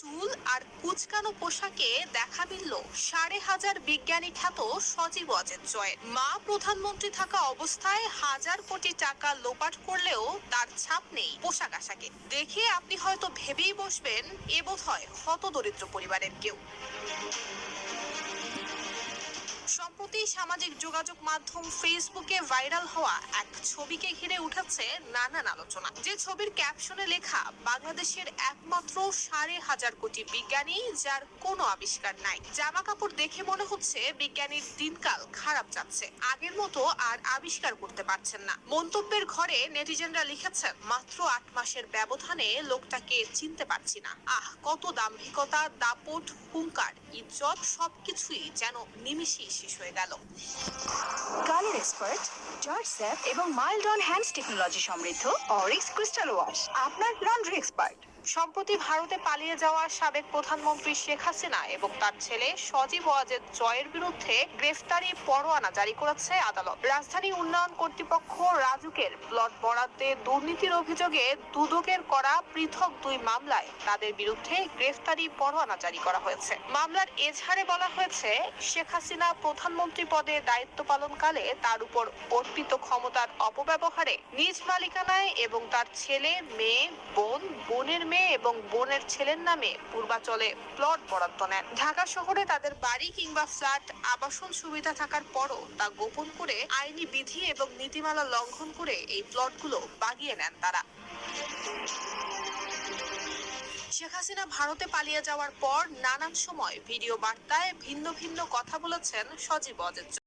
চুল আর কুচকানো পোশাকে দেখা মিলল ১৫০০ বিজ্ঞানী খ্যাত সজীব ওয়াজেদ জয়ের। মা প্রধানমন্ত্রী থাকা অবস্থায় হাজার কোটি টাকা লোপাট করলেও তার ছাপ নেই পোশাক আশাকে। দেখে আপনি হয়তো ভেবেই বসবেন, এ বোধহয় হতদরিদ্র পরিবারের কেউ। সম্প্রতি সামাজিক যোগাযোগ মাধ্যম ফেসবুকে ভাইরাল হওয়া এক ছবিকে ঘিরে উঠেছে নানান আলোচনা। যে ছবির ক্যাপশনে লেখা, বাংলাদেশের একমাত্র ১৫০০ কোটি বিজ্ঞানী যার কোনো আবিষ্কার নাই। জামা কাপড় দেখে মনে হচ্ছে বিজ্ঞানীর দিনকাল খারাপ যাচ্ছে, আগের মতো আর আবিষ্কার করতে পারছেন না। মন্তব্যের ঘরে নেটিজেনরা লিখেছেন, মাত্র ৮ মাসের ব্যবধানে লোকটাকে চিনতে পারছি না। কত দাম্ভিকতা, দাপট, হুঙ্কার, ইজ্জত সবকিছুই যেন নিমিষেই শেষ হয়ে গেল। কালার এক্সপার্ট, জর্জ স্যাপ এবং মাইল্ড অন হ্যান্ডস টেকনোলজি সমৃদ্ধ অরিক্স ক্রিস্টাল ওয়াশ আপনার লন্ড্রি এক্সপার্ট। সম্প্রতি ভারতে পালিয়ে যাওয়া সাবেক প্রধানমন্ত্রী শেখ হাসিনা এবং তার ছেলে সজীব ওয়াজেদ জয়ের বিরুদ্ধে গ্রেফতারি পরোয়ানা জারি করেছে আদালত। রাজধানী উন্নয়ন কর্তৃপক্ষ রাজুকের প্লট বরাদ্দে দুর্নীতির অভিযোগে দুদকের করা পৃথক ২ মামলায় তাদের বিরুদ্ধে গ্রেফতারি পরোয়ানা জারি করা হয়েছে। মামলার এজাহারে বলা হয়েছে, শেখ হাসিনা প্রধানমন্ত্রী পদে দায়িত্ব পালনকালে তার উপর অর্পিত ক্ষমতার অপব্যবহারে নিজ মালিকানায় এবং তার ছেলে, মেয়ে, বোনের মেয়ে এবং বোনের ছেলের নামে পূর্বাচলে প্লট বরাদ্দ নেন। ঢাকা শহরে তাদের বাড়ি কিংবা ফ্ল্যাট, আবাসন সুবিধা থাকার পরও তা গোপন করে আইনি বিধি এবং নীতিমালা লঙ্ঘন করে এই প্লটগুলো বাগিয়ে নেন তারা। শেখ হাসিনা ভারতে পালিয়ে যাওয়ার পর নানান সময় ভিডিও বার্তায় ভিন্ন ভিন্ন কথা বলেছেন সজীব ওয়াজেদ।